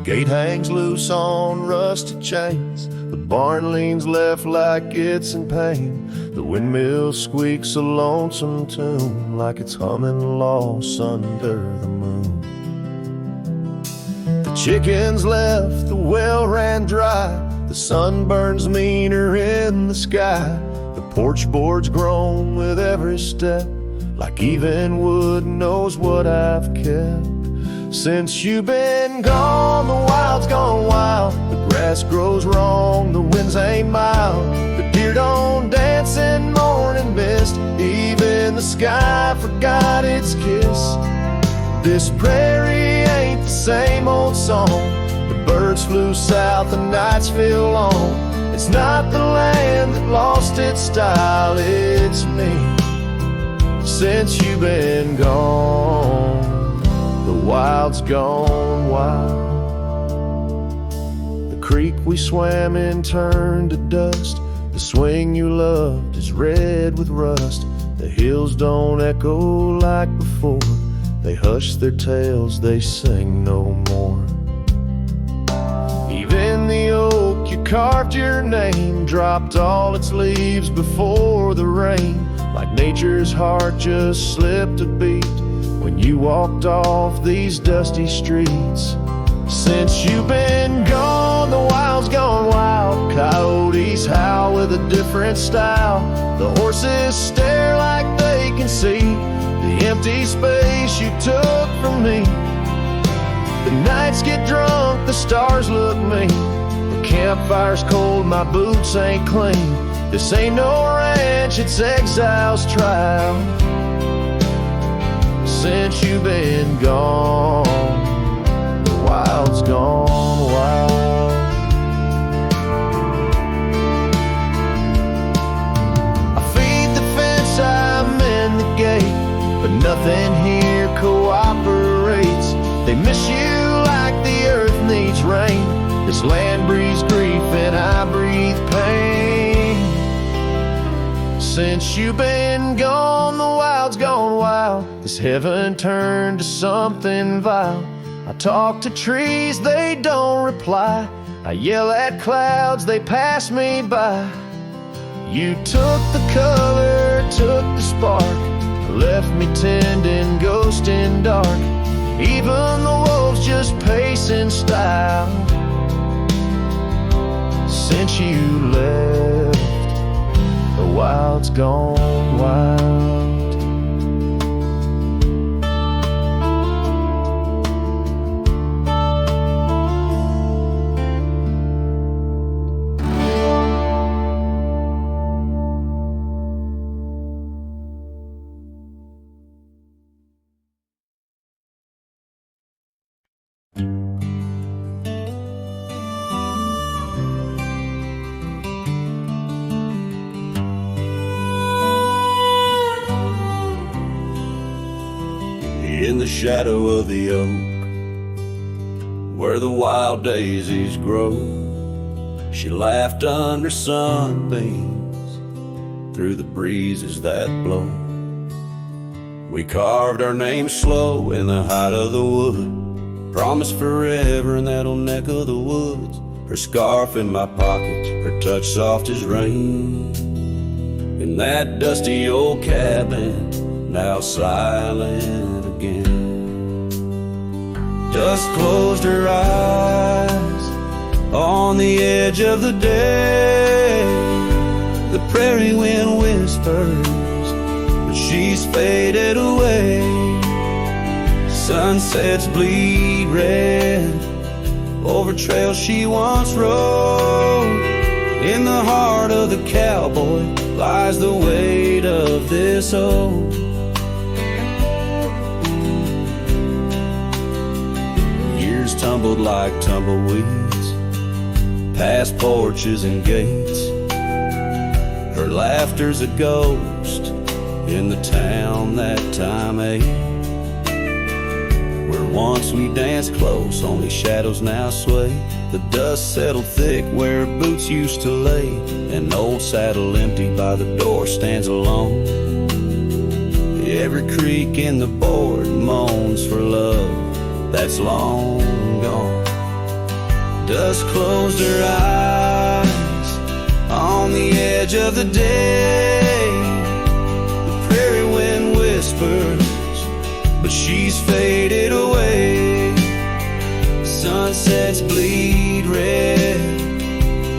Gate hangs loose on rusted chains. The barn leans left like it's in pain. The windmill squeaks a lonesome tune, like it's humming lost under the moon. The chickens left, the well ran dry. The sun burns meaner in the sky. The porch board's grown with every step, like even wood knows what I've kept. Since you've been gone, the wild's gone wild. The grass grows wrong, the winds ain't mild. The deer don't dance in morning mist. Even the sky forgot its kiss. This prairie ain't the same old song. The birds flew south, the nights feel long. It's not the land that lost its style, it's me. Since you've been gone, the wild's gone wild. The creek we swam in turned to dust. The swing you loved is red with rust. The hills don't echo like before. They hush their tales, they sing no more. Even the oak you carved your name dropped all its leaves before the rain. Like nature's heart just slipped a beat when you walked off these dusty streets. Since you've been gone, the wild's gone wild. Coyotes howl with a different style. The horses stare like they can see the empty space you took from me. The nights get drunk, the stars look mean. The campfire's cold, my boots ain't clean. This ain't no ranch, it's exile's trial. Since you've been gone, the wild's gone wild. I feed the fence, I'm in the gate, but nothing here cooperates. They miss you like the earth needs rain. This land breathes grief and I breathe pain. Since you've been gone, the wild's gone wild. This heaven turned to something vile. I talk to trees, they don't reply. I yell at clouds, they pass me by. You took the color, took the spark, left me tending, ghosting dark. Even the wolves just pace in style. Since you left, the wild's gone wild. In the shadow of the oak, where the wild daisies grow, she laughed under sunbeams through the breezes that blow. We carved our names slow in the height of the wood, promised forever in that old neck of the woods. Her scarf in my pocket, her touch soft as rain. In that dusty old cabin, now silent again. Dust closed her eyes on the edge of the day. The prairie wind whispers, but she's faded away. Sunsets bleed red over trails she once rode. In the heart of the cowboy lies the weight of this oak. Years tumbled like tumbleweeds past porches and gates. Her laughter's a ghost in the town that time ate. Where once we danced close, only shadows now sway. The dust settled thick where boots used to lay. An old saddle empty by the door stands alone. Every creek in the board moans for love that's long gone. Dusk closed her eyes on the edge of the day. The prairie wind whispers, but she's faded away. Sunsets bleed red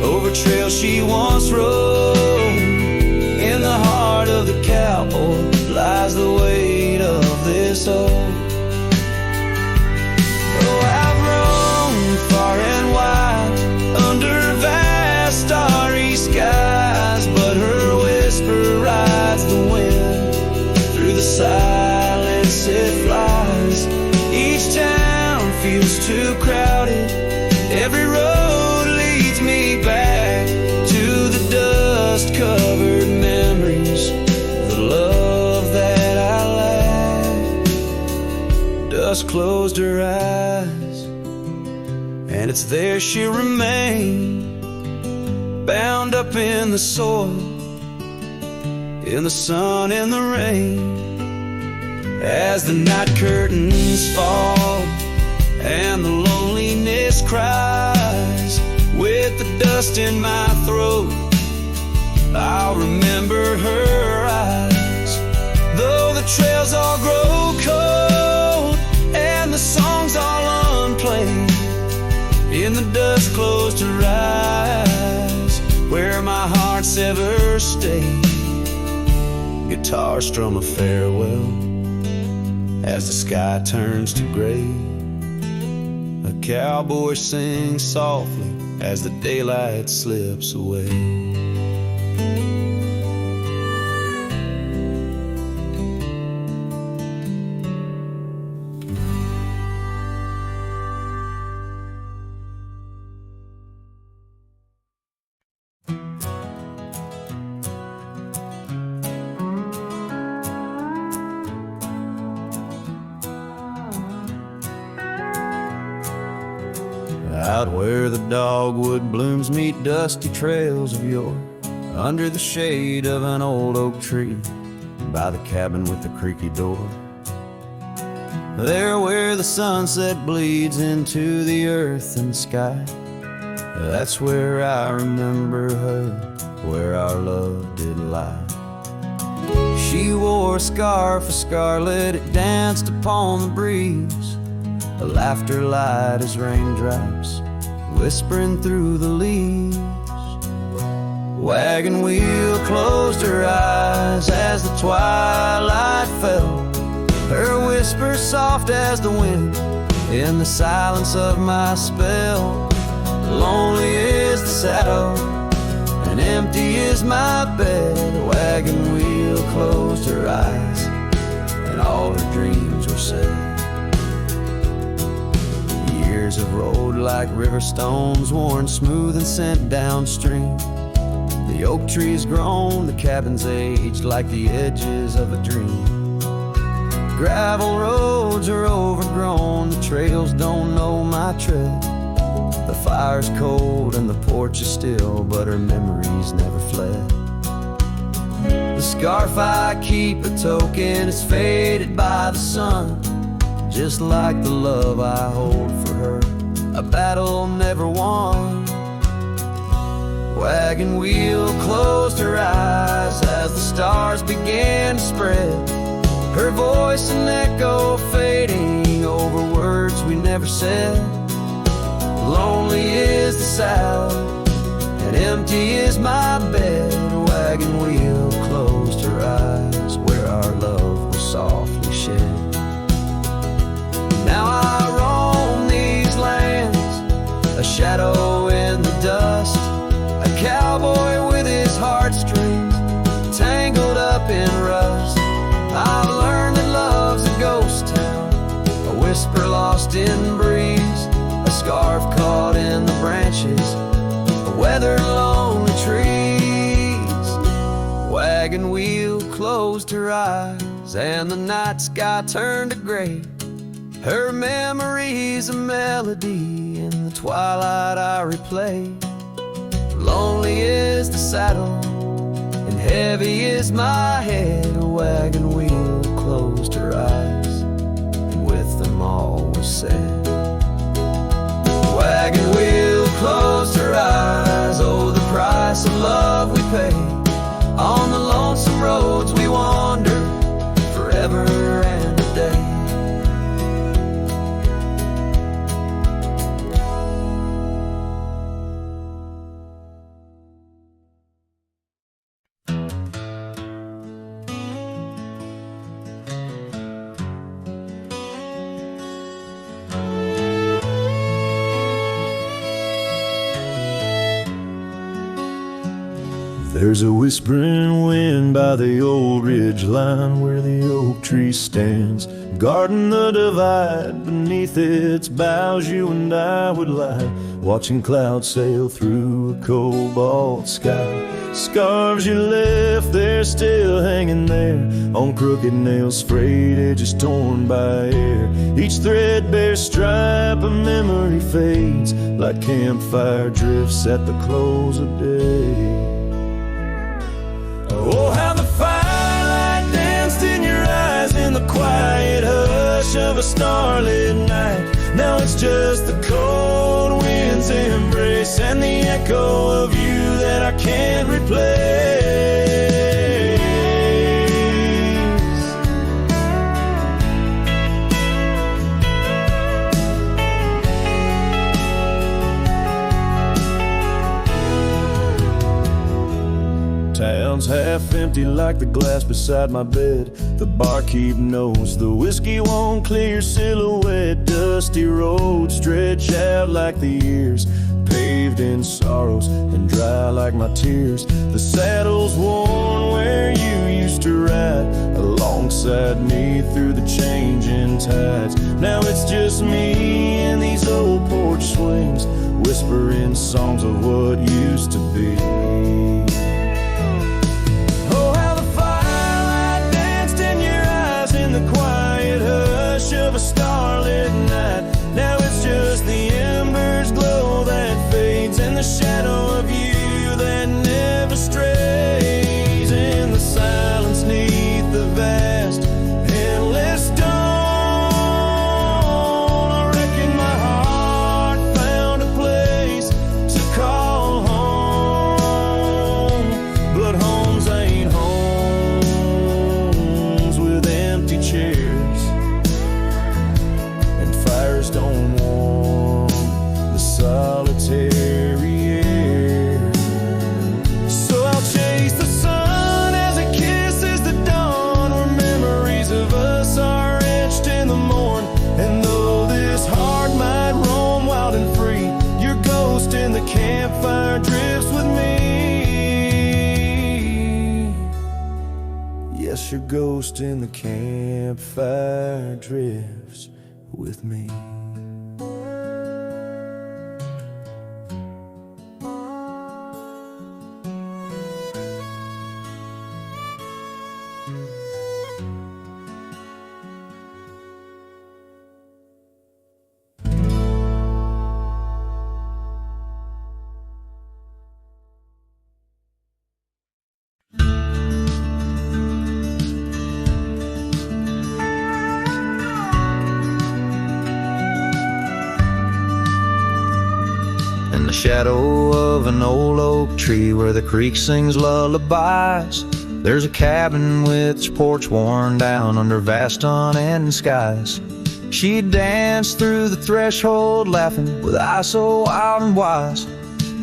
over trails she once rode. In the heart of the cowboy lies the weight of this old. Oh, I've roamed far and wide under vast starry skies, but her whisper rides the wind through the silence it flies. Each town feels too crowded, every road leads me back to the dust-covered memories, the love that I lack. Dusk closed her eyes, and it's there she'll remain, bound up in the soil, in the sun and the rain. As the night curtains fall and the loneliness cries, with the dust in my throat, I'll remember her eyes. Though the trails all grow cold and the songs all unplayed, in the dust closed her eyes, where my heart's ever stayed. Guitar strum a farewell as the sky turns to gray. A cowboy sings softly as the daylight slips away. Out where the dogwood blooms meet dusty trails of yore, under the shade of an old oak tree, by the cabin with the creaky door. There where the sunset bleeds into the earth and sky, that's where I remember her, where our love did lie. She wore a scarf of scarlet, it danced upon the breeze, a laughter light as raindrops whispering through the leaves. Wagon wheel closed her eyes as the twilight fell, her whisper soft as the wind in the silence of my spell. Lonely is the saddle and empty is my bed. The wagon wheel closed her eyes and all her dreams were said. Years have rolled like river stones, worn smooth and sent downstream. The oak tree's grown, the cabin's aged like the edges of a dream. Gravel roads are overgrown, the trails don't know my tread. The fire's cold and the porch is still, but her memories never fled. The scarf I keep a token is faded by the sun, just like the love I hold for her, a battle never won. Wagon wheel closed her eyes as the stars began to spread, her voice an echo fading over words we never said. Lonely is the saddle and empty is my bed. A wagon wheel closed her eyes where our love was softly shed. Now I roam these lands, a shadow in the dust, a cowboy with his heartstrings tangled up in rust. I've learned that love's a ghost town, a whisper lost in breeze, a scarf caught in the branches, a weathered lonely trees. Wagon wheel closed her eyes and the night sky turned to gray. Her memory's a melody in the twilight I replay. Lonely is the saddle and heavy is my head. A wagon wheel closed her eyes and with them all was said. Wagon wheel There's a whispering wind by the old ridge line where the oak tree stands, guarding the divide. Beneath its boughs you and I would lie, watching clouds sail through a cobalt sky. Scarves you left there still hanging there on crooked nails, frayed edges torn by air. Each threadbare stripe of memory fades like campfire drifts at the close of day. Oh, how the firelight danced in your eyes in the quiet hush of a starlit night. Now it's just the cold wind's embrace and the echo of you that I can't replace. Town's half empty like the glass beside my bed. The barkeep knows the whiskey won't clear your silhouette. Dusty roads stretch out like the years, paved in sorrows and dry like my tears. The saddle's worn where you used to ride alongside me through the changing tides. Now it's just me and these old porch swings, whispering songs of what used to be. Of a starlit night, now it's just the embers glow that fades, and the shadow of you that never strays. In the silence neath the vast endless dawn, I reckon my heart found a place to call home. But homes ain't homes with empty chairs, don't warm the solitary air. So I'll chase the sun as it kisses the dawn, where memories of us are etched in the morn. And though this heart might roam wild and free, your ghost in the campfire drifts with me. Yes, your ghost in the campfire drifts with me. Shadow of an old oak tree where the creek sings lullabies, there's a cabin with its porch worn down under vast unending skies. She'd dance through the threshold laughing with eyes so wild and wise.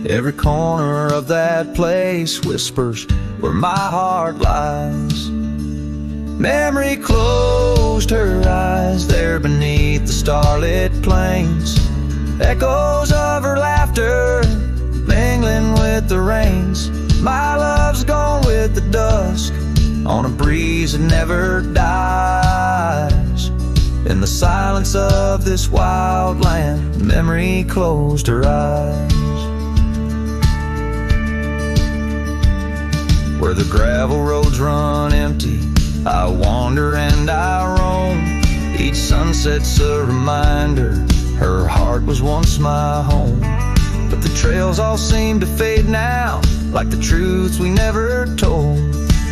Every corner of that place whispers where my heart lies. Memory closed her eyes there beneath the starlit plains, echoes of her laughter mingling with the rains. My love's gone with the dusk on a breeze that never dies. In the silence of this wild land, memory closed her eyes. Where the gravel roads run empty, I wander and I roam. Each sunset's a reminder her heart was once my home. But the trails all seem to fade now, like the truths we never told.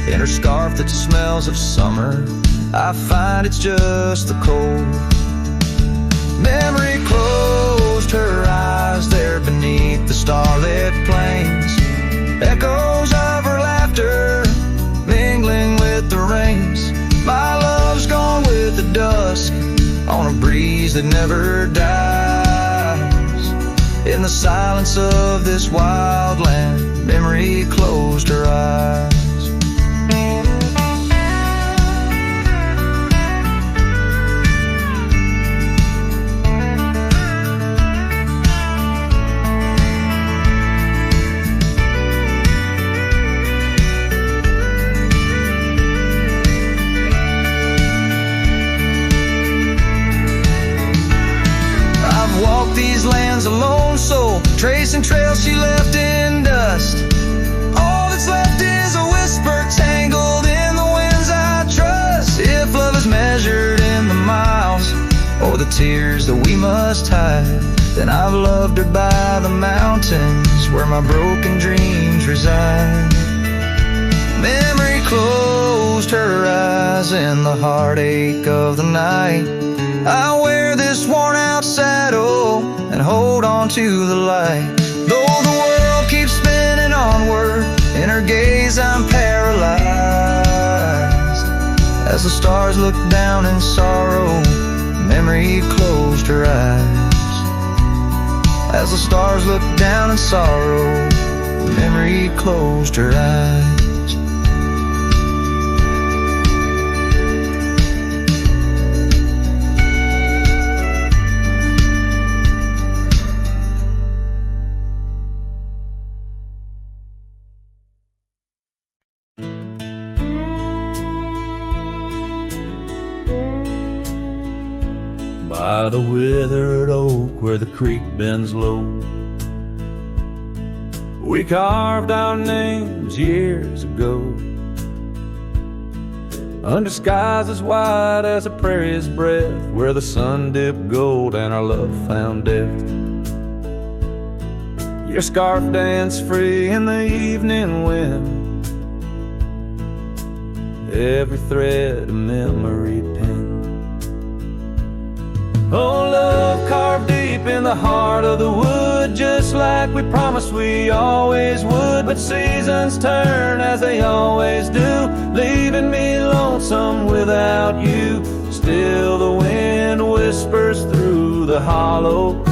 In her scarf that smells of summer, I find it's just the cold. Memory closed her eyes there beneath the starlit plains, echoes of her laughter mingling with the rains. My love's gone with the dusk on a breeze that never dies. In the silence of this wild land, memory closed her eyes. and trails she left in dust. All that's left is a whisper tangled in the winds I trust. If love is measured in the miles or the tears that we must hide, then I've loved her by the mountains where my broken dreams reside. Memory closed her eyes in the heartache of the night. I wear this worn out saddle and hold on to the light. Though the world keeps spinning onward, in her gaze I'm paralyzed. As the stars look down in sorrow, memory closed her eyes. As the stars look down in sorrow, memory closed her eyes. By the withered oak where the creek bends low, we carved our names years ago, under skies as wide as a prairie's breath, where the sun dipped gold and our love found death. Your scarf danced free in the evening wind, every thread a memory pinned. Oh, love carved deep in the heart of the wood, just like we promised we always would. But seasons turn as they always do, leaving me lonesome without you. Still the wind whispers through the hollow,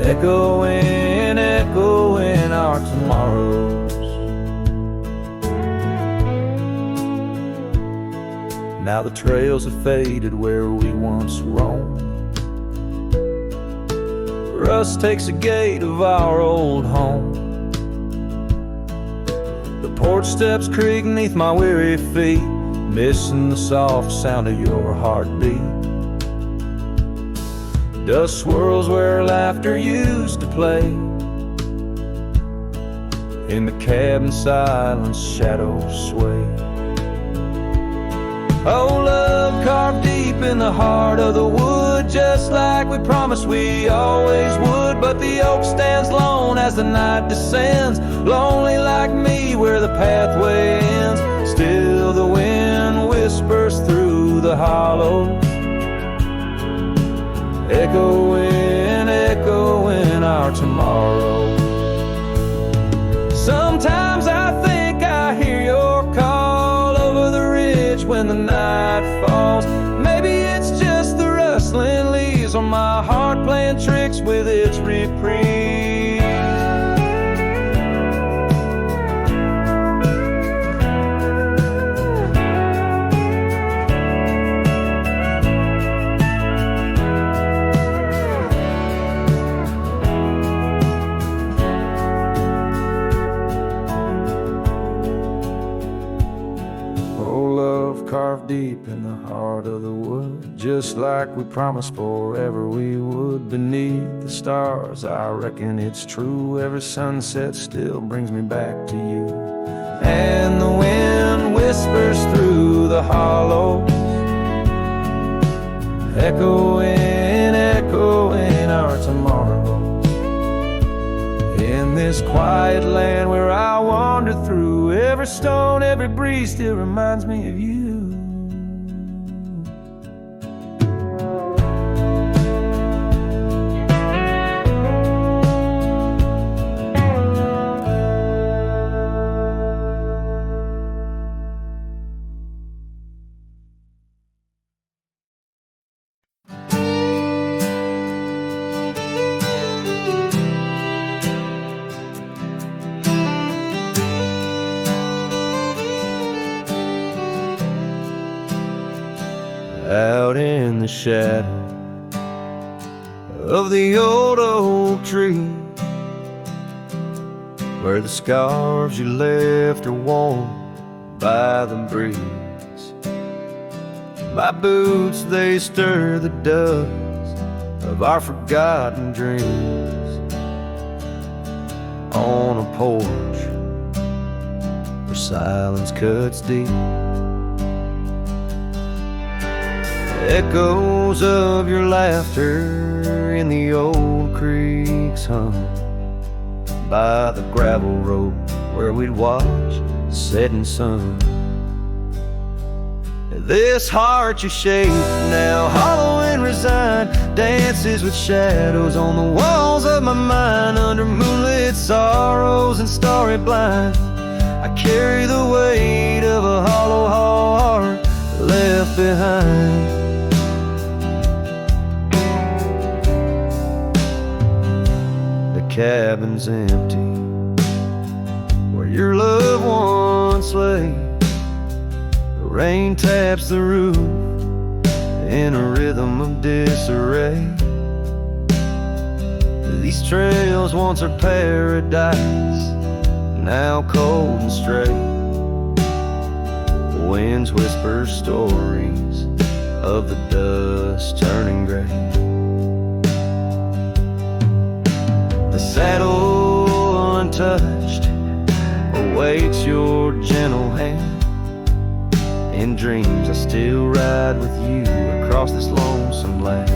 echoing, echoing our tomorrows. Now the trails have faded where we once roamed. Rust takes the gate of our old home. The porch steps creak beneath my weary feet, missing the soft sound of your heartbeat. Dust swirls where laughter used to play. In the cabin silence, shadows sway. Oh, love carved deep in the heart of the wood, just like we promised we always would. But the oak stands lone as the night descends, lonely like me where the pathway ends. Still the wind whispers through the hollow, echoing, echoing our tomorrow. Sometimes I think I hear your call over the ridge when the night falls. Maybe it's just the rustling leaves or my heart playing tricks with its reprieve. Carved deep in the heart of the wood, just like we promised forever we would. Beneath the stars, I reckon it's true, every sunset still brings me back to you. And the wind whispers through the hollow, echoing, echoing our tomorrow. In this quiet land where I wander through, every stone, every breeze still reminds me of you. Out in the shadow of the old oak tree, where the scarves you left are worn by the breeze. My boots, they stir the dust of our forgotten dreams. on a porch where silence cuts deep. Echoes of your laughter in the old creek's hum by the gravel road where we'd watch the setting sun. This heart you shape now, hollow and resigned, dances with shadows on the walls of my mind. Under moonlit sorrows and starry blinds, I carry the weight of a hollow heart left behind. The cabin's empty where your loved ones lay. Rain taps the roof in a rhythm of disarray. These trails once are paradise, now cold and straight. The winds whisper stories of the dust turning gray. The saddle untouched awaits your gentle hand. In dreams I still ride with you across this lonesome land.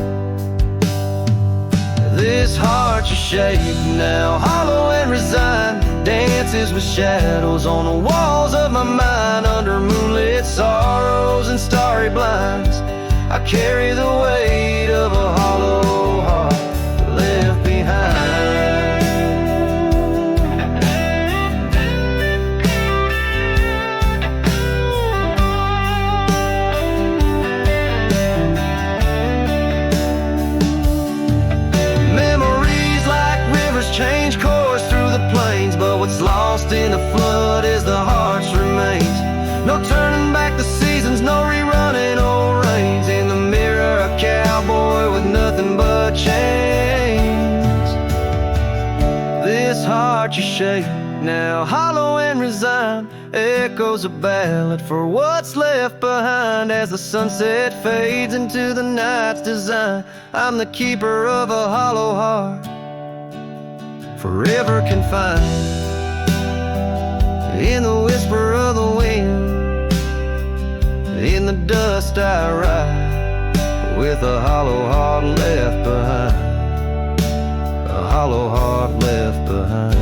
This heart you shape now, hollow and resigned, dances with shadows on the walls of my mind. Under moonlit sorrows and starry blinds, I carry the weight of a hollow heart left behind. Change course through the plains, but what's lost in the flood is the heart's remains. No turning back the seasons, no rerunning old reins. In the mirror, a cowboy with nothing but chains. This heart you shape now, hollow and resigned, echoes a ballad for what's left behind. As the sunset fades into the night's design, I'm the keeper of a hollow heart, forever confined in the whisper of the wind. In the dust I ride with a hollow heart left behind, a hollow heart left behind.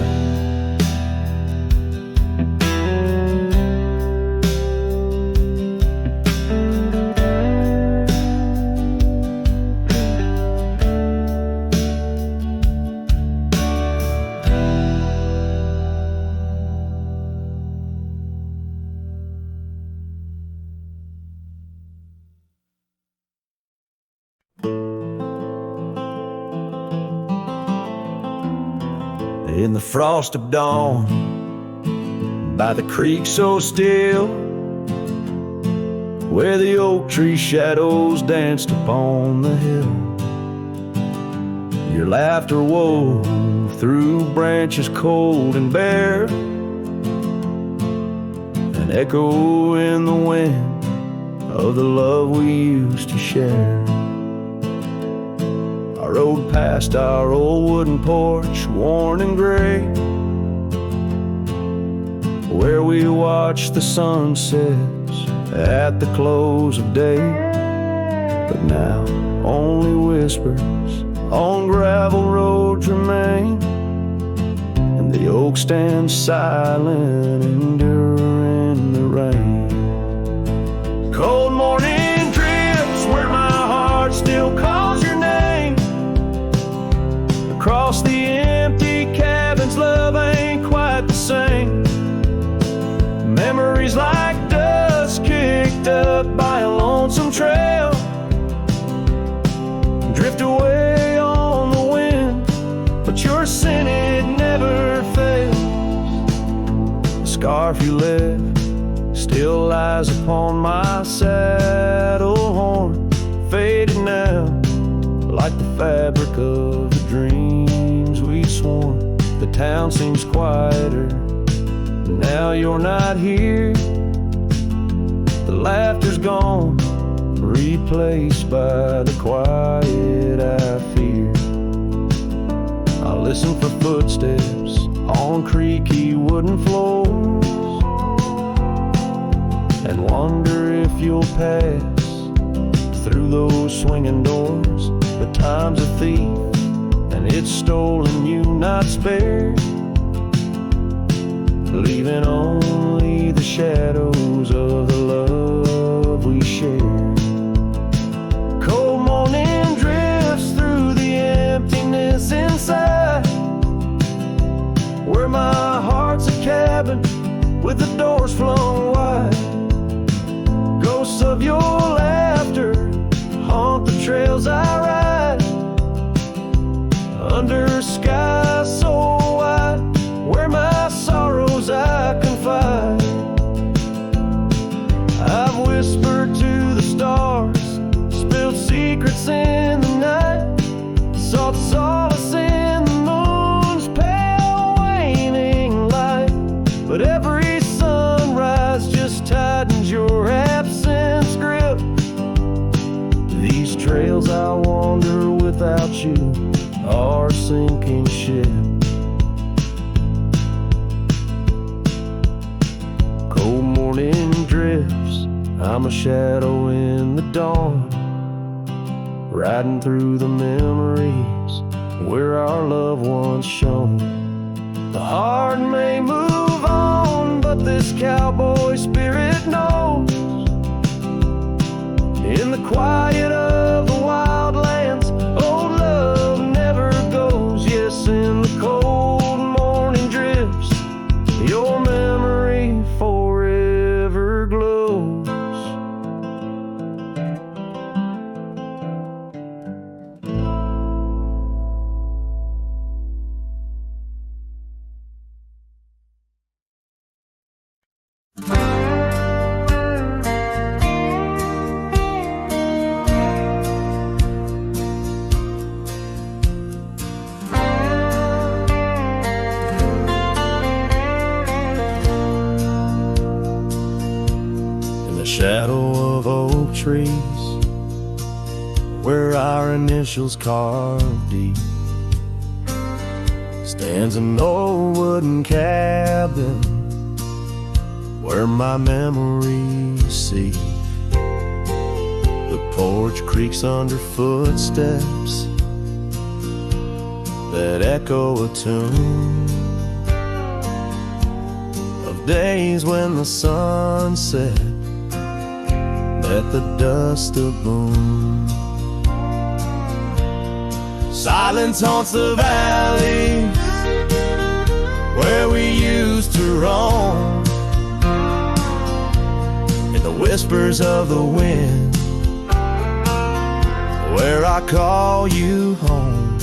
In the frost of dawn, by the creek so still, where the oak tree shadows danced upon the hill, your laughter wove through branches cold and bare, an echo in the wind of the love we used to share. I rode past our old wooden porch, worn and gray, where we watched the sunsets at the close of day. But now only whispers on gravel roads remain, and the oak stands silent, enduring the rain. Cold morning drifts where my heart still calls your name. Across the empty cabins, love ain't quite the same. Memories like dust kicked up by a lonesome trail drift away on the wind, but your scent, it never fails. The scarf you left still lies upon my saddle horn, faded now like the fabric of the dreams we sworn. The town seems quieter now you're not here. The laughter's gone, replaced by the quiet I fear. I listen for footsteps on creaky wooden floors, and wonder if you'll pass through those swinging doors. But time's a thief, and it's stolen you not spared, leaving only the shadows of the love we shared. Cold morning drifts through the emptiness inside, where my heart's a cabin with the doors flung wide. Ghosts of your laughter haunt the trails I ride, under skies so wide, where my sorrows I confide. I've whispered to the stars, spilled secrets in the night, sought solace in the moon's pale waning light. But every sunrise just tightens your absence grip. These trails I wander without you are a sinking ship. Cold morning drifts, I'm a shadow in the dawn, riding through the memories where our love once shone. The heart may move on, but this cowboy spirit knows, in the quiet of the wildlands, old love never goes. Yes, in the cold morning drifts, your memory forever glows. Shadow of oak trees, where our initials carved deep, stands an old wooden cabin where my memories seep. The porch creaks under footsteps that echo a tune of days when the sun set at the dust of moon. Silence haunts the valley where we used to roam, in the whispers of the wind where I call you home.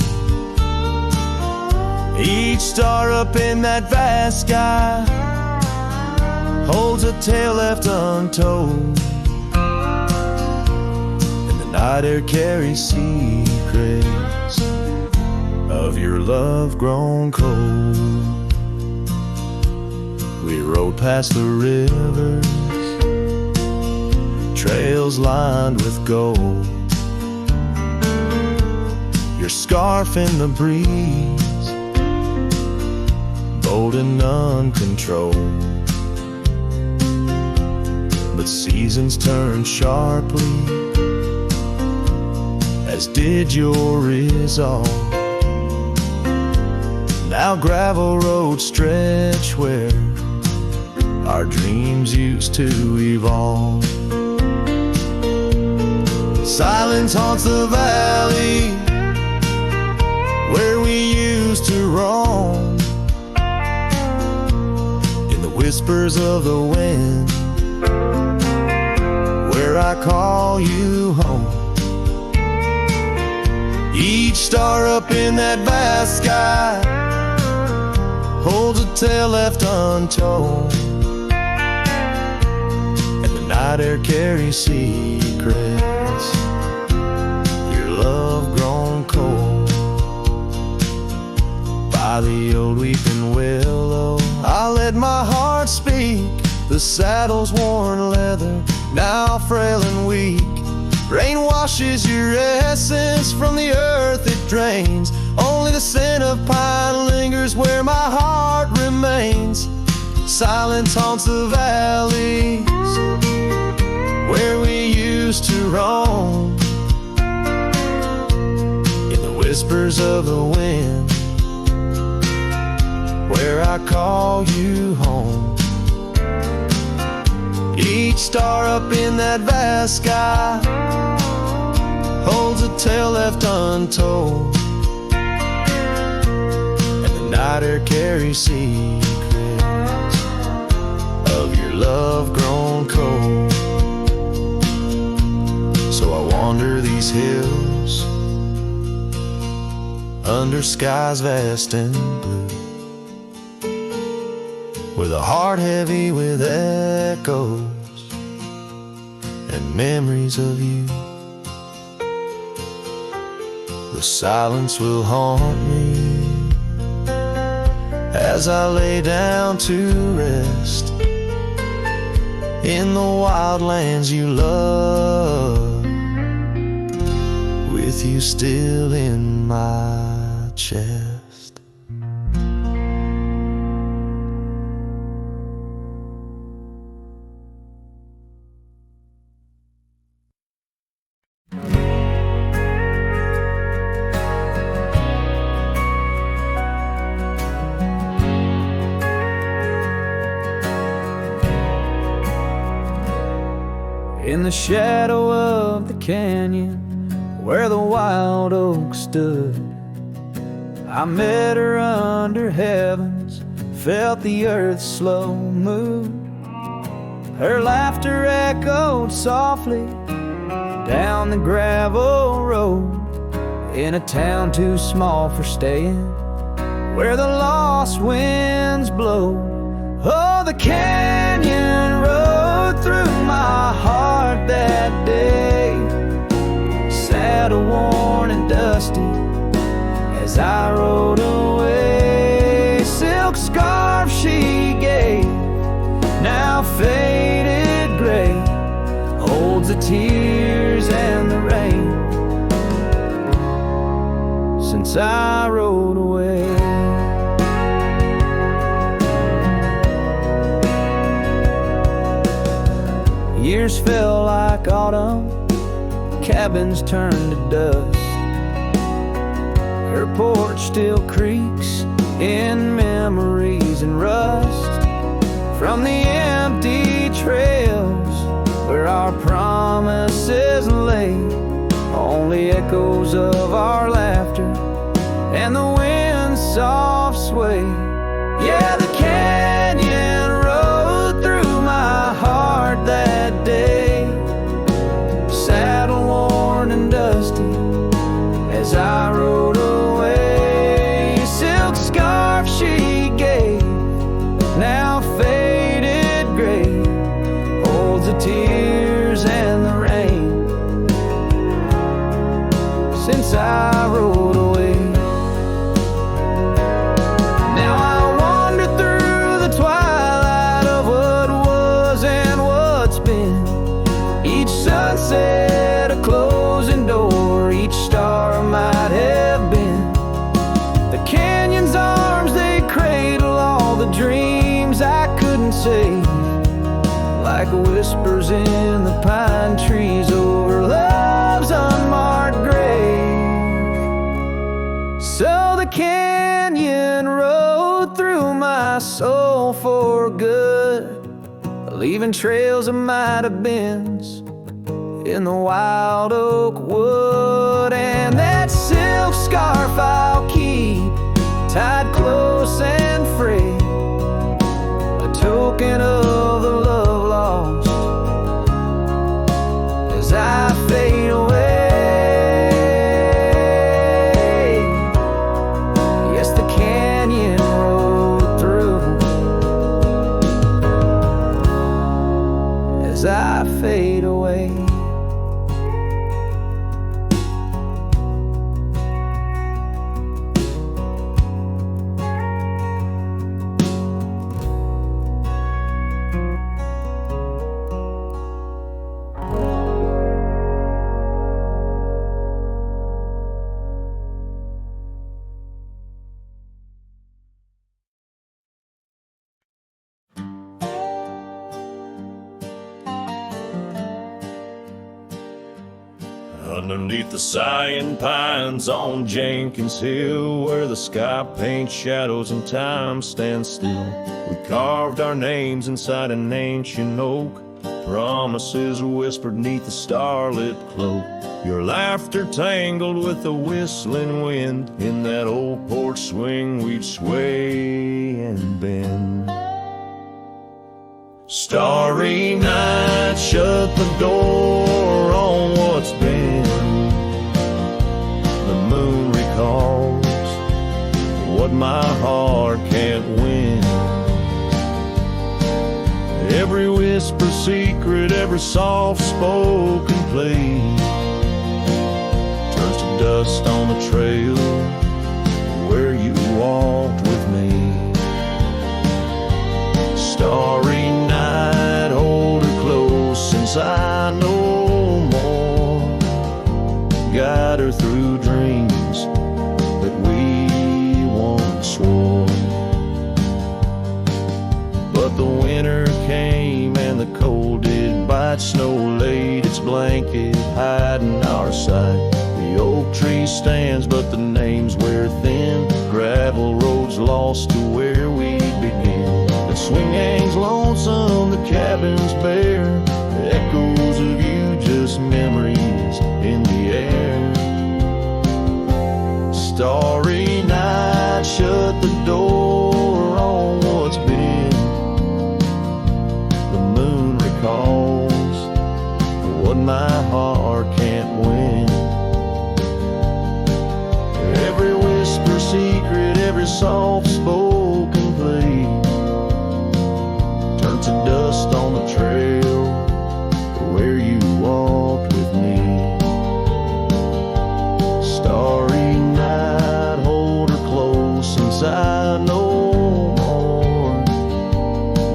Each star up in that vast sky holds a tale left untold. Night air carries secrets of your love grown cold. We rode past the rivers, trails lined with gold, your scarf in the breeze, bold and uncontrolled. But seasons turn sharply, as did your resolve. Now gravel roads stretch where our dreams used to evolve. Silence haunts the valley where we used to roam, in the whispers of the wind where I call you home. Each star up in that vast sky holds a tale left untold, and the night air carries secrets, your love grown cold. By the old weeping willow, I let my heart speak. The saddle's worn leather, now frail and weak, Rain washes your essence from the earth it drains. Only the scent of pine lingers where my heart remains. Silence haunts the valleys where we used to roam. In the whispers of the wind where I call you home. Each star up in that vast sky holds a tale left untold, and the night air carries secrets of your love grown cold. So I wander these hills under skies vast and blue, with a heart heavy with echoes and memories of you. The silence will haunt me as I lay down to rest in the wild lands you love, with you still in my chest. In the shadow of the canyon where the wild oak stood, I met her under heavens, felt the earth's slow move. Her laughter echoed softly down the gravel road, in a town too small for staying, where the lost winds blow. Oh, the canyon rode through my heart that day, saddle worn and dusty as I rode away. Silk scarf she gave, now faded gray, holds the tears and the rain since I rode away. Years fell like autumn, cabins turned to dust. Her porch still creaks in memories and rust from the empty trails where our promises lay. Only echoes of our laughter and the wind's soft sway. Yeah, the canyon rode through my heart that day, saddle worn and dusty as I rode away. Silk scarf she gave, now faded gray, holds the tears and the rain since I rode away. Now I wander through the twilight of what was and what's been. Each sunset a closing door, each star might have been. The canyon's arms, they cradle all the dreams I couldn't save, like whispers in the pine trees over love's unmarked grave. So the canyon rode through my soul for good, leaving trails of might have beens in the wild oak wood. And that silk scarf I'll keep tied close and free, a token of the love lost as I fade away. Yes, the canyon rode through as I fade away. Underneath the sighing pines on Jenkins Hill, where the sky paints shadows and time stands still, we carved our names inside an ancient oak. Promises whispered neath the starlit cloak. Your laughter tangled with the whistling wind. In that old porch swing we'd sway and bend. Starry night, shut the door on what's been. The moon recalls what my heart can't win. Every whisper secret, every soft-spoken plea turns to dust on the trail where you walked with me. Starry night, hold her close since I know more. Guide her through dreams that we once swore. But the winter came and the cold did bite. Snow laid its blanket hiding our sight. The oak tree stands but the names wear thin. Gravel roads lost to where we begin. The swing hangs lonesome, the cabin's bare. The echoes of you, just memories in the air. Starry night, shut the door on what's been. The moon recalls what my heart can't win. Every whisper secret, every soft-spoken plea turned to dust on the trail where you walked with me. Starry night, hold her close since I know more.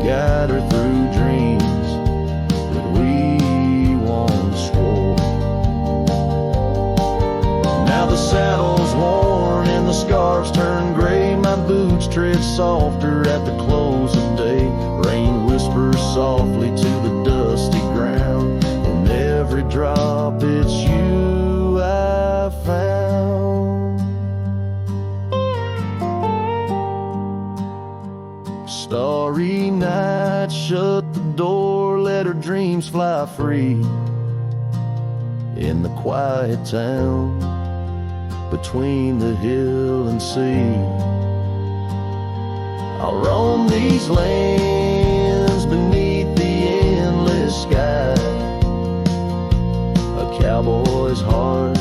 Guide her through dreams that we once swore. Now the saddle's worn and the scarves turn gray. My boots tread softer at the close of day. Rain whispers softly to the dusty ground. In every drop it's you I found. Starry night, shut the door, let her dreams fly free. In the quiet town between the hill and sea, I'll roam these lands beneath the endless sky. A cowboy's heart,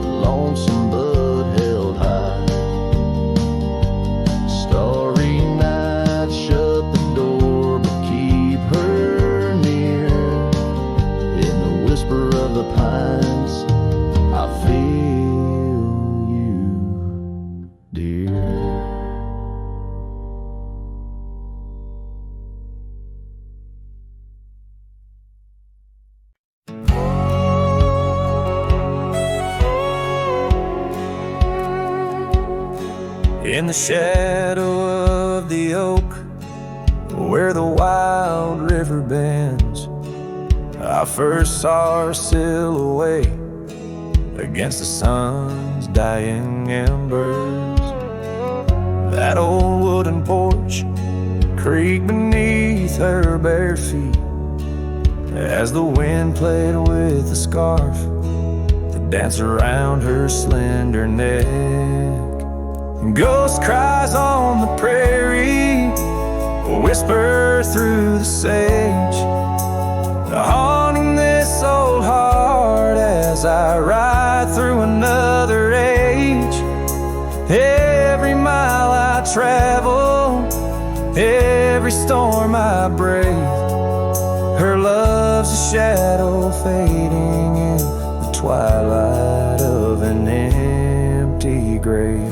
lonesome but held high. Starry night, shut the door, but keep her near. In the whisper of the pines, I feel you, dear. In the shadow of the oak, where the wild river bends, I first saw her silhouette against the sun's dying embers. That old wooden porch creaked beneath her bare feet as the wind played with the scarf that danced around her slender neck. Ghost cries on the prairie whisper through the sage, haunting this old heart as I ride through another age. Every mile I travel, every storm I brave, her love's a shadow fading in the twilight of an empty grave.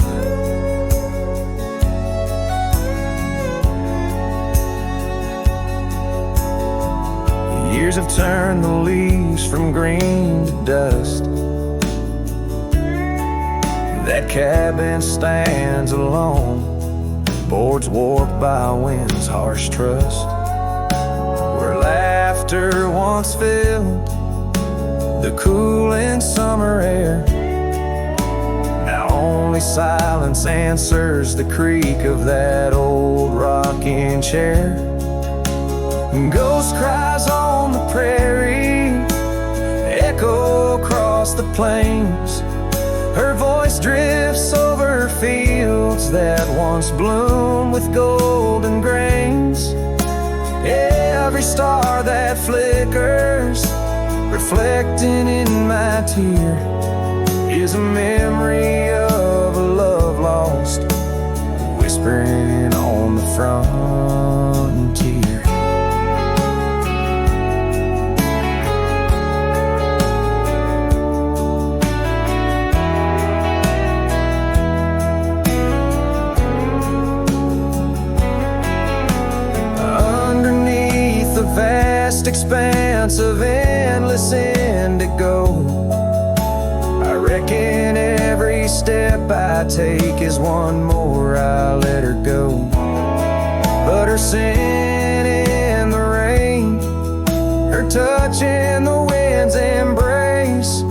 Years have turned the leaves from green to dust. That cabin stands alone, boards warped by wind's harsh trust. Where laughter once filled the cooling summer air. Now only silence answers the creak of that old rocking chair. Ghost cries on the prairie echo across the plains. Her voice drifts over fields that once bloomed with golden grains. Every star that flickers, reflecting in my tear, is a memory of a love lost, whispering on the frontier. Underneath the vast expanse of endless indigo, I reckon every step I take is one more I let her go. But her scent in the rain, her touch in the wind's embrace,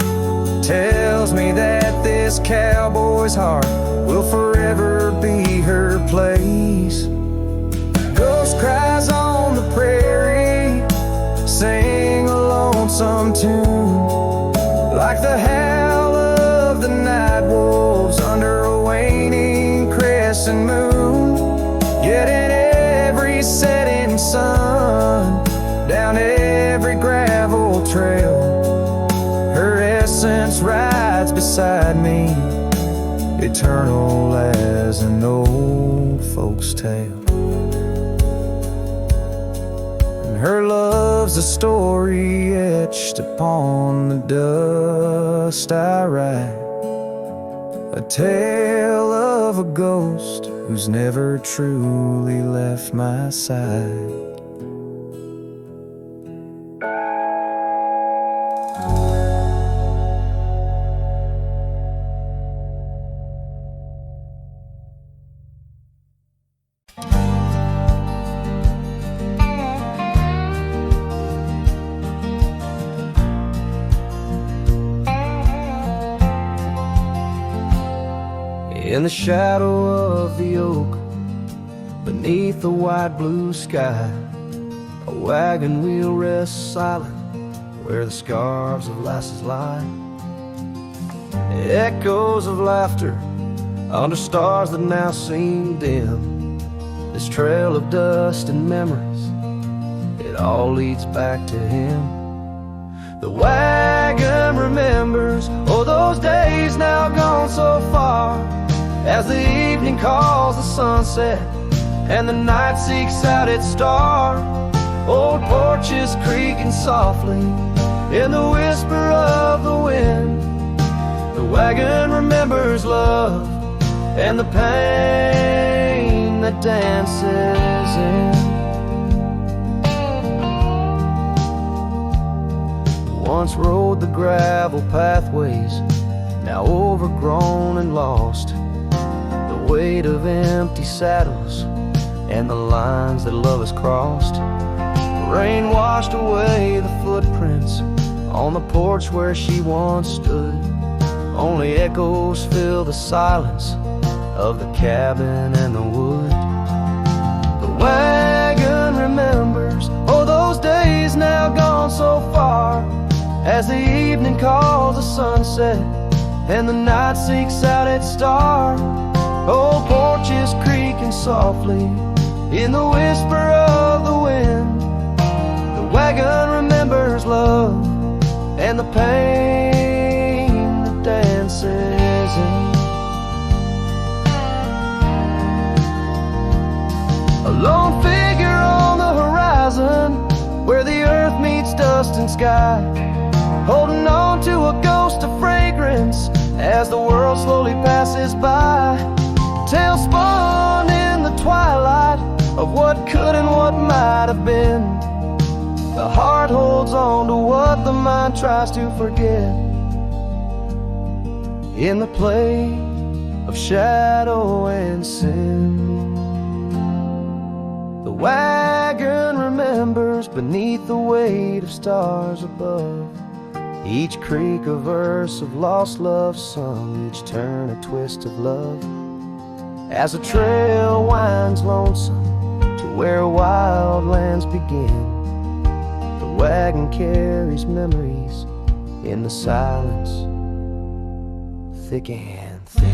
tells me that this cowboy's heart will forever be her place. Ghost cries on the prairie sing a lonesome tune, like the howl of the night wolves under a waning crescent moon. Yet in every setting sun, down every gravel trail, her essence rides beside me, eternal as an old folk's tale. And her love's a story etched upon the dust I write, a tale of a ghost who's never truly left my side. In the shadow of the oak, beneath the wide blue sky, a wagon wheel rests silent where the scarves of lasses lie. Echoes of laughter under stars that now seem dim. This trail of dust and memories, it all leads back to him. The wagon remembers, oh, those days now gone so far, as the evening calls the sunset and the night seeks out its star. Old porches creaking softly in the whisper of the wind. The wagon remembers love and the pain that dances in. Once rode the gravel pathways, now overgrown and lost, the weight of empty saddles and the lines that love has crossed. The rain washed away the footprints on the porch where she once stood. Only echoes fill the silence of the cabin and the wood. The wagon remembers, oh, those days now gone so far, as the evening calls the sunset and the night seeks out its star. Old porches creaking softly in the whisper of the wind. The wagon remembers love and the pain that dances in. A lone figure on the horizon where the earth meets dust and sky, holding on to a ghost of fragrance as the world slowly passes by. Tales spun in the twilight of what could and what might have been. The heart holds on to what the mind tries to forget. In the play of shadow and sin, the wagon remembers beneath the weight of stars above. Each creek a verse of lost love sung, each turn a twist of love. As the trail winds lonesome to where wild lands begin, the wagon carries memories in the silence, thick and thin.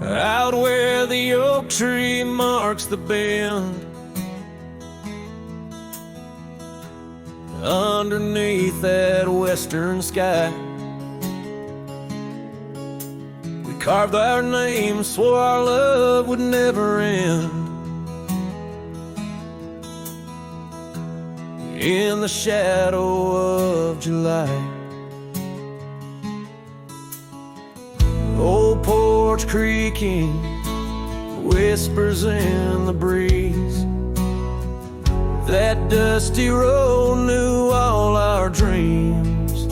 Out where the oak tree marks the bend, underneath that western sky, we carved our names, swore our love would never end. In the shadow of July, old porch creaking, whispers in the breeze. That dusty road knew all our dreams.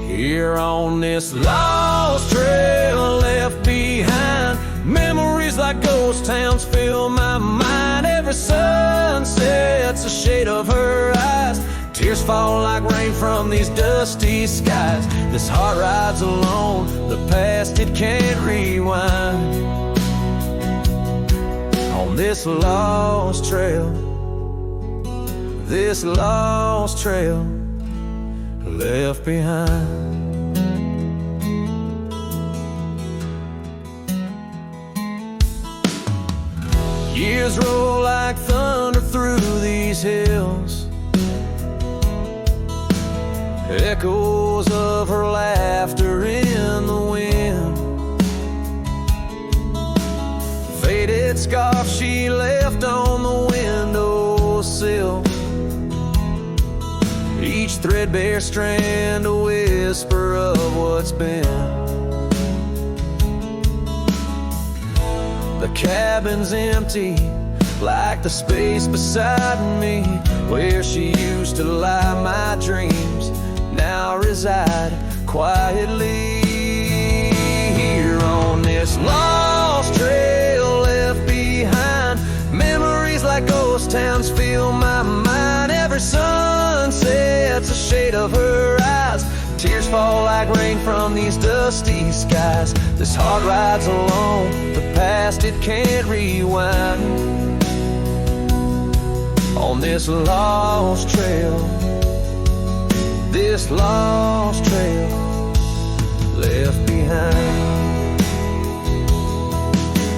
Here on this lost trail left behind, memories like ghost towns fill my mind. Every sunset's a shade of her eyes. Tears fall like rain from these dusty skies. This heart rides alone, the past it can't rewind. On this lost trail, this lost trail left behind. Years roll like thunder through these hills, echoes of her laughter in the wind. Faded scarf she left on the windowsill, each threadbare strand a whisper of what's been. The cabin's empty like the space beside me, where she used to lie my dreams now reside quietly. Here on this lost trail left behind, memories like ghost towns fill my mind. Every sunset's a shade of her eyes. Tears fall like rain from these dusty skies. This heart rides alone, the past it can't rewind. On this lost trail, this lost trail left behind.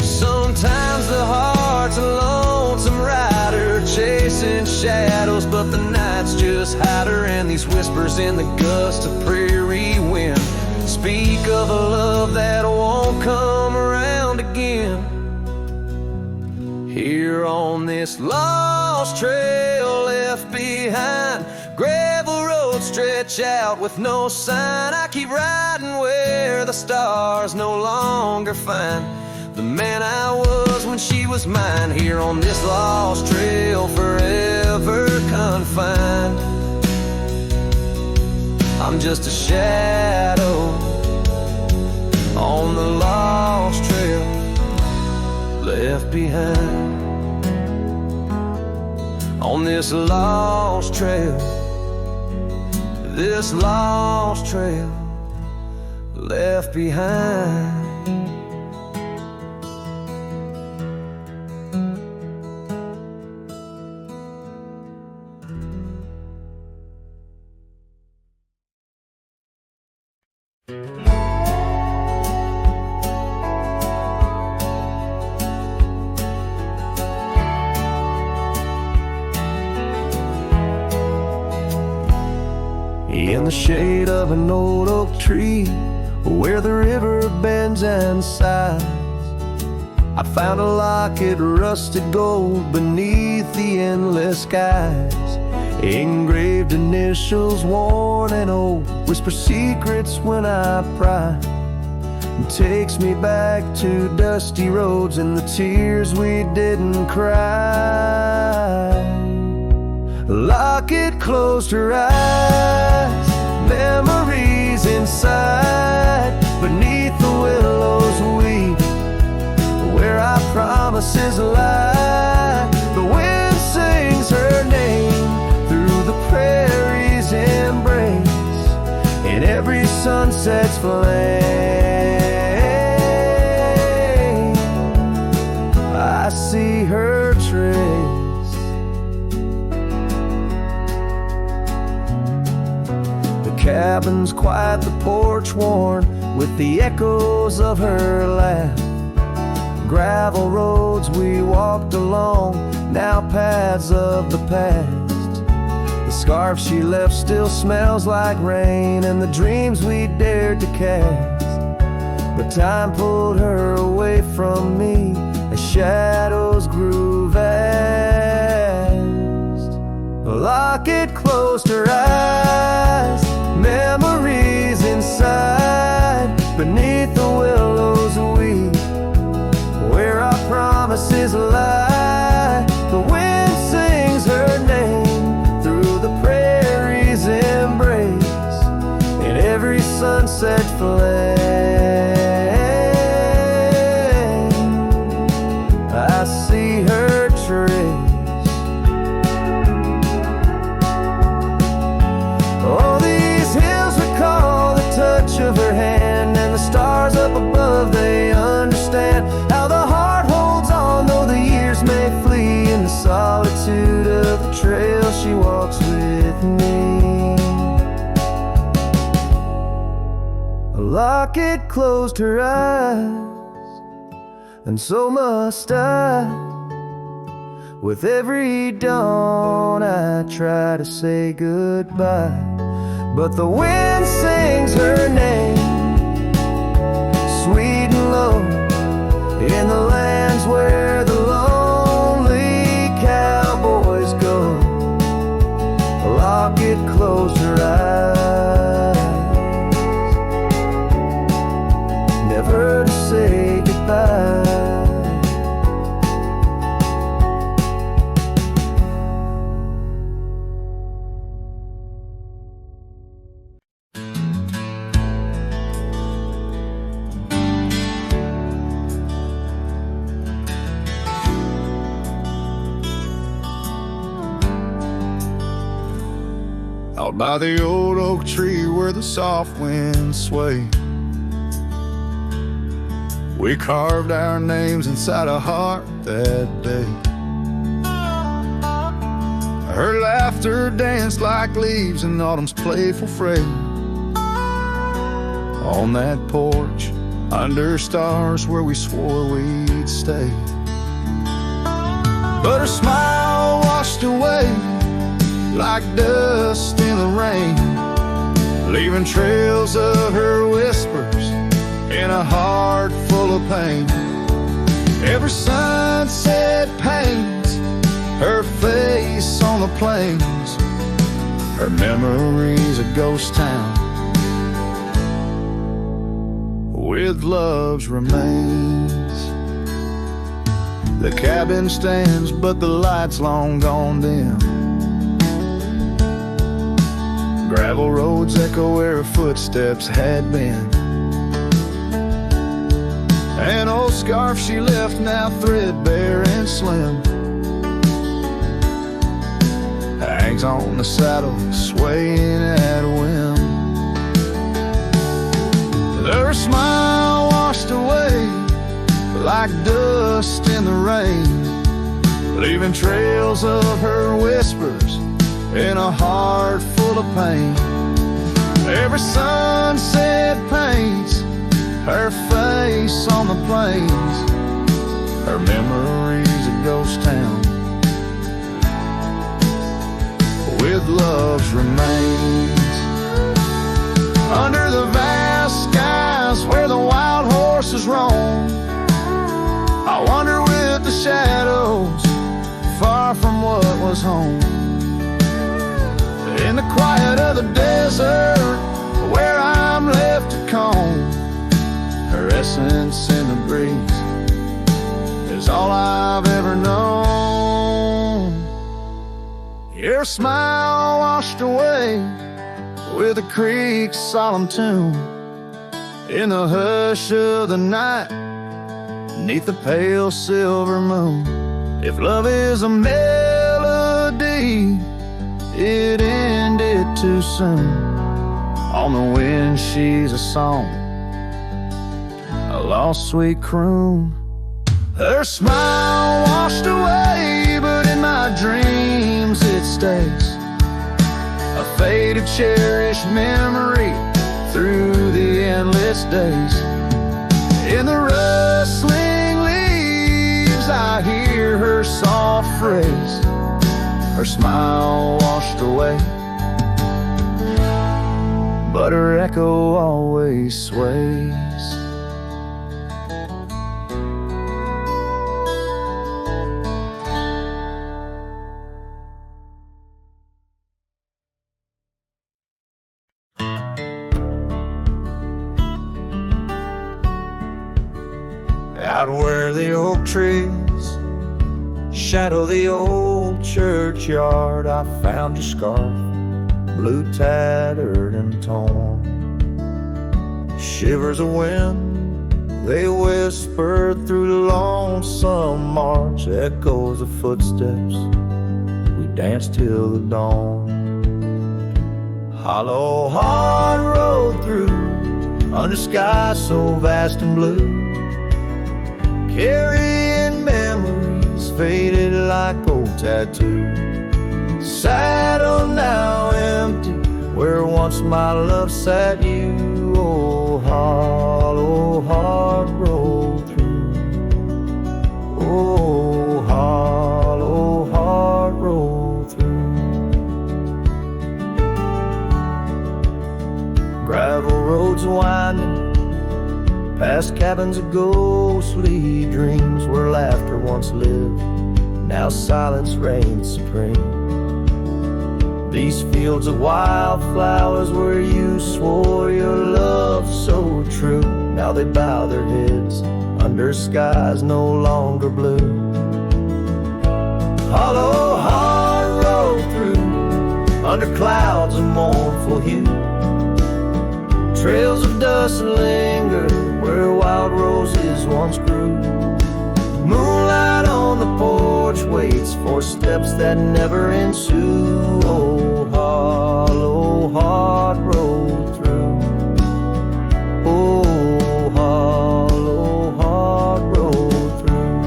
Sometimes the heart's a lonesome rider chasing shadows, but the night's just hide her, and these whispers in the gust of prairie wind speak of a love that won't come around again. Here on this lost trail left behind, gravel roads stretch out with no sign. I keep riding where the stars no longer find the man I was when she was mine. Here on this lost trail, forever confined. I'm just a shadow on the lost trail left behind. On this lost trail, this lost trail left behind. In the shade of an old oak tree, where the river bends and sighs, I found a locket, rusted gold beneath the endless skies. Engraved initials, worn and old, whisper secrets when I pry. takes me back to dusty roads and the tears we didn't cry. Lock it, closed her eyes, memories inside. Beneath the willows weep, where our promises lie. The wind sings her name through the prairie's embrace, in every sunset's flame I see her trace. The cabin's quiet, the porch worn with the echoes of her laugh. Gravel roads we walked along, now paths of the past. The scarf she left still smells like rain, and the dreams we dared to cast. But time pulled her away from me as shadows grew vast. Lock it, closed her eyes, memories inside. Beneath the willows weep, where our promises lie. The wind sings her name through the prairie's embrace, in every sunset flame I see her trace. All these hills recall the touch of her hand, and the stars up above, they understand how the heart holds on, though the years may flee. In the solitude of the trail she walks with me. Lock it, closed her eyes, and so must I. With every dawn I try to say goodbye, but the wind sings her name, sweet and low, in the lands where the lonely cowboys go. Lock it, closed her eyes, never to say goodbye. Out by the old oak tree where the soft winds sway, we carved our names inside a heart that day. Her laughter danced like leaves in autumn's playful fray. On that porch, under stars where we swore we'd stay. But her smile washed away like dust in the rain, leaving trails of her whispers in a heart full of pain. Every sunset paints her face on the plains, her memories a ghost town with love's remains. The cabin stands, but the light's long gone dim. Gravel roads echo where her footsteps had been. An old scarf she left, now threadbare and slim, hangs on the saddle, swaying at a whim. Her smile washed away like dust in the rain, leaving trails of her whispers in a heart full of pain. Every sunset paints her face on the plains, her memories a ghost town with love's remains. Under the vast skies where the wild horses roam, I wander with the shadows, far from what was home. In the quiet of the desert, where I'm left to comb her essence in the breeze is all I've ever known. Your smile washed away with the creek's solemn tune. In the hush of the night, neath the pale silver moon. If love is a melody, it ended too soon. On the wind she's a song, a lost sweet croon. Her smile washed away, but in my dreams it stays, a faded, cherished memory through the endless days. In the rustling leaves I hear her soft phrase, her smile washed away, but her echo always sways. Out where the oak trees shadow the old churchyard, I found your scarf, blue tattered and torn. Shivers of wind, they whispered through the lonesome march, echoes of footsteps, we danced till the dawn. Hollow heart rolled through under skies so vast and blue, carrying memories faded like old tattoos. Saddle now empty, where once my love sat you. Oh, hollow heart roll through. Oh, hollow heart roll through. Gravel roads winding past cabins of ghostly dreams, where laughter once lived, now silence reigns supreme. These fields of wildflowers where you swore your love so true, now they bow their heads under skies no longer blue. Hollow heart rolled through under clouds of mournful hue, trails of dust linger where wild roses once grew. Moonlight on the porch waits for steps that never ensue. Oh, hollow heart roll through. Oh, hollow heart roll through.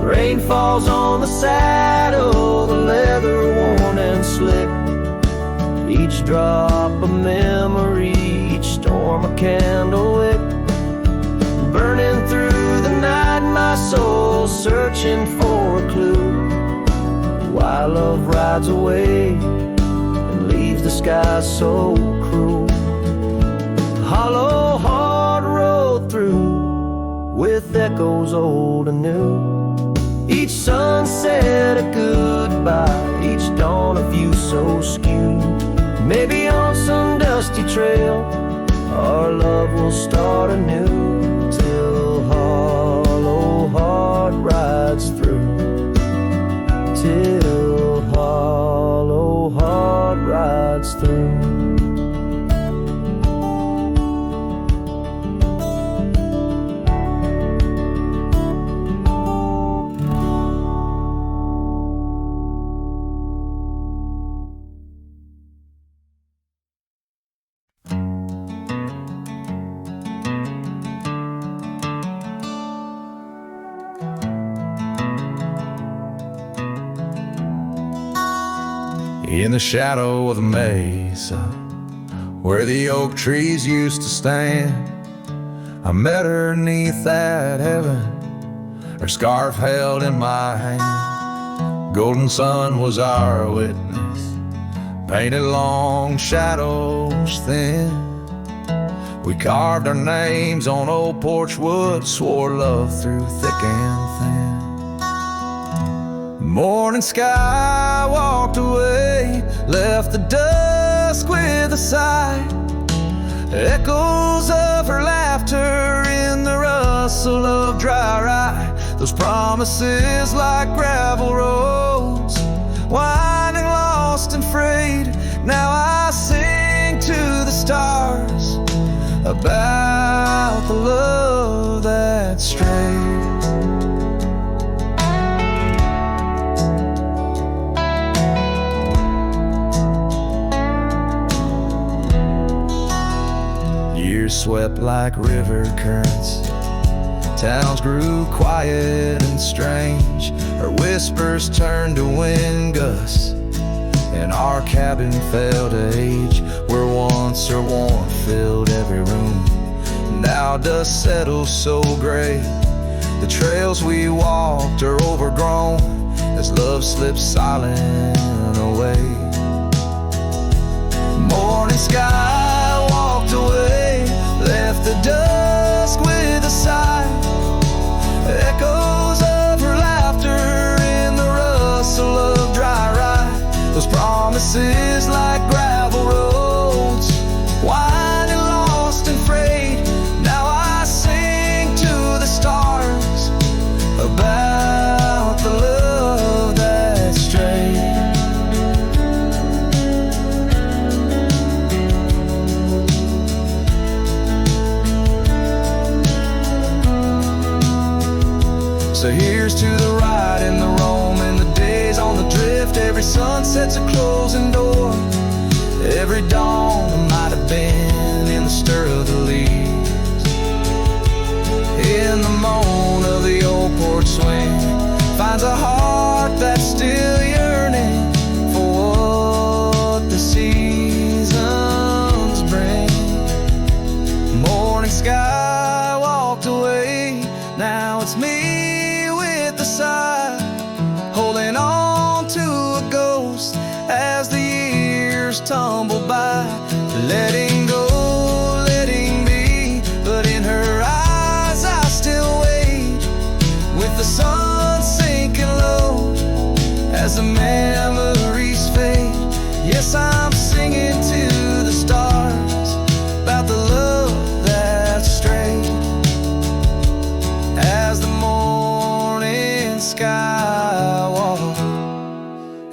Rain falls on the saddle, the leather worn and slick, each drop a memory, each storm a candle wick. Burning through the night, my soul searching for a clue. Why love rides away and leaves the sky so cruel. Hollow heart rolled through with echoes old and new. Each sunset a goodbye, each dawn a view so skewed. Maybe on some dusty trail our love will start anew, till hollow heart rides through. Till hollow heart rides through. In the shadow of the mesa, where the oak trees used to stand, I met her 'neath that heaven, her scarf held in my hand. Golden sun was our witness, painted long shadows thin. We carved our names on old porch wood, swore love through thick and thin. Morning sky walked away, left the dusk with a sigh. Echoes of her laughter in the rustle of dry rye. Those promises like gravel roads, winding lost and frayed. Now I sing to the stars about the love that strayed. Years swept like river currents. Towns grew quiet and strange. Her whispers turned to wind gusts, and our cabin fell to age. Where once her warmth filled every room, now dust settles so gray. The trails we walked are overgrown as love slips silent away. Morning sky walked away, left the dusk with a sigh. Echoes of her laughter in the rustle of dry rye. Those promises like gravel roads, winding lost and frayed. Now I sing to the stars about the love that strayed. So here's to the ride and the roam and the days on the drift. Every sunset's a closing door, every dawn that might have been in the stir of the leaves. In the moan of the old porch swing finds a heart that's still yearning for what the seasons bring. Morning sky walked away, now it's me with the sigh, holding on to a ghost as the years tumble by. Letting go, letting be, but in her eyes I still wait, with the sun sinking low as the memories fade. Yes, I'm singing to the stars about the love that strayed. As the morning sky walked,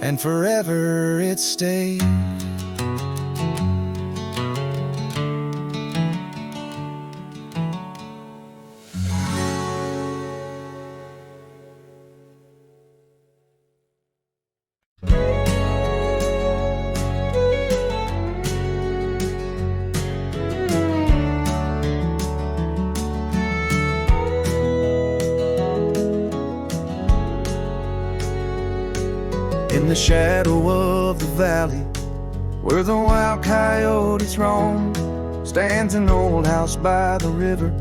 and forever it stayed. In the shadow of the valley, where the wild coyotes roam, stands an old house by the river,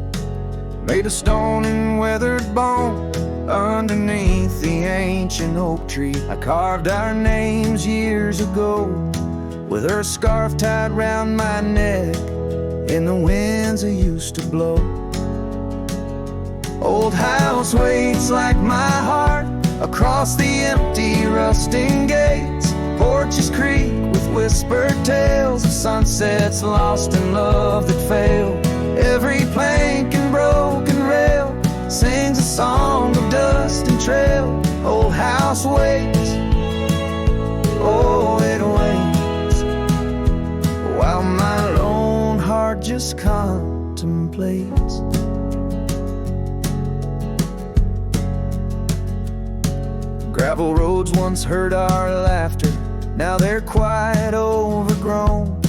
made of stone and weathered bone. Underneath the ancient oak tree, I carved our names years ago, with her scarf tied round my neck in the winds that used to blow. Old house waits like my heart across the empty rusting gates. Porches creak with whispered tales of sunsets lost in love that failed. Every plank and broken rail sings a song of dust and trail. Old house waits, oh it waits, while my lone heart just contemplates. Gravel roads once heard our laughter, now they're quite overgrown.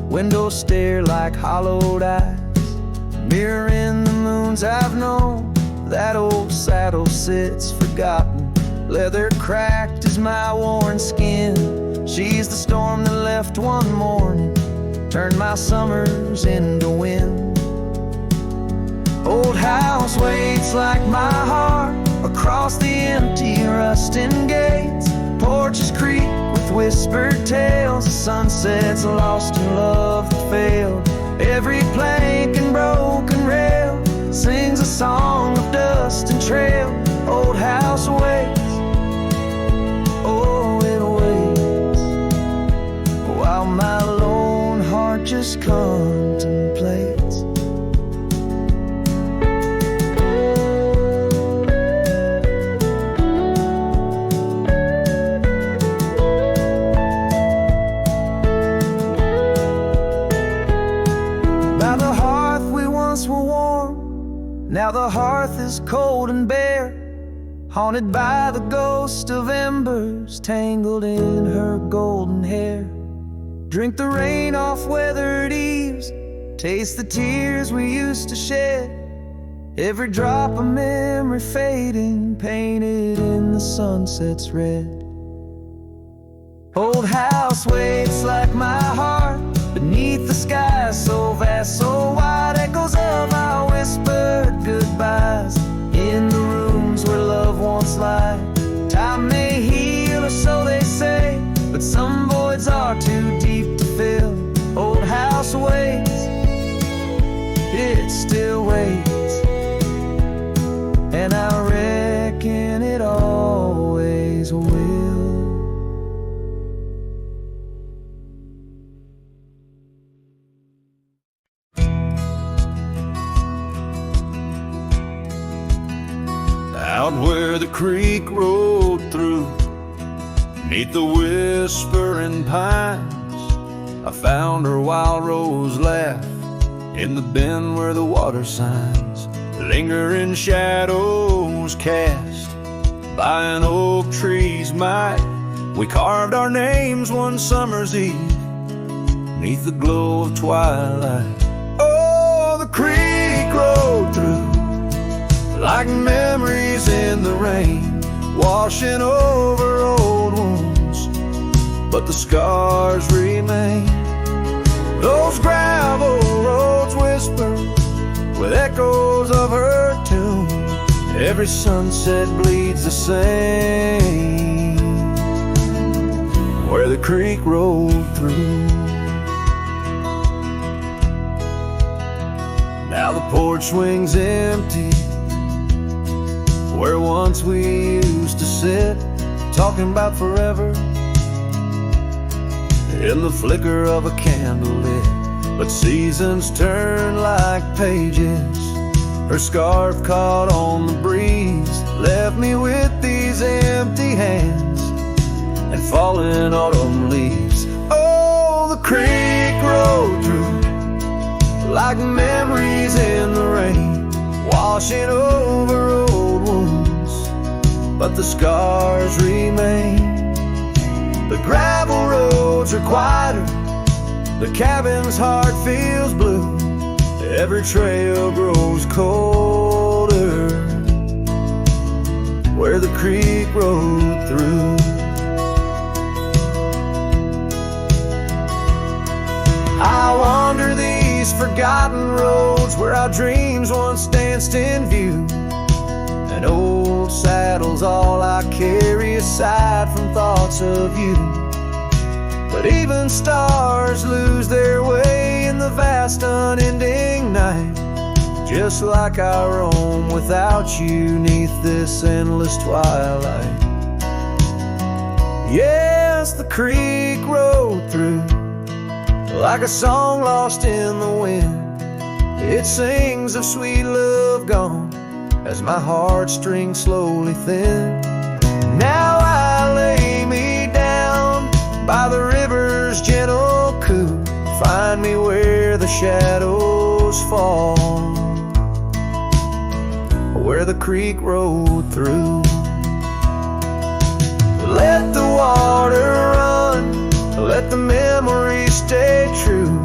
Windows stare like hollowed eyes, mirroring the moons I've known. That old saddle sits forgotten, leather cracked as my worn skin. She's the storm that left one morning, turned my summers into wind. Old house waits like my heart across the empty rusting gates. Porches creak with whispered tales of sunsets lost in love that failed. Every plank and broken rail sings a song of dust and trail. Old house waits, oh it waits, while my lone heart just contemplates. Now the hearth is cold and bare, haunted by the ghost of embers tangled in her golden hair. Drink the rain off weathered eaves, taste the tears we used to shed. Every drop of memory fading, painted in the sunset's red. Old house waits like my heart beneath the sky so vast, so wide. Echoes of our whispered goodbyes in the rooms where love once lied. Time may heal, or so they say, but some voids are too deep to fill. Old house waits, it still waits, and I reckon it always will. Out where the creek rolled through, neath the whispering pines, I found her wild rose laugh in the bend where the water signs lingering shadows cast by an oak tree's might. We carved our names one summer's eve neath the glow of twilight. Oh, the creek rolled through like memories in the rain, washing over old wounds, but the scars remain. Those gravel roads whisper with echoes of her tune. Every sunset bleeds the same where the creek rolled through. Now the porch swings empty where once we used to sit, talking about forever in the flicker of a candle lit. But seasons turn like pages. Her scarf caught on the breeze left me with these empty hands and falling autumn leaves. Oh, the creek rolled through like memories in the rain, washing over old wounds, but the scars remain. The gravel roads are quieter, the cabin's heart feels blue. Every trail grows colder where the creek rolled through. I wander these forgotten roads where our dreams once danced in view. An old saddle's all I carry aside from thoughts of you. But even stars lose their way in the vast unending night, just like I roam without you neath this endless twilight. Yes, the creek rolled through like a song lost in the wind. It sings of sweet love gone as my heartstrings slowly thin. Now I lay me down by the river's gentle coo. Find me where the shadows fall, where the creek rolled through. Let the water run, let the memories stay true,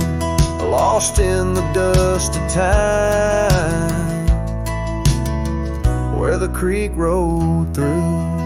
lost in the dust of time, where the creek rolled through.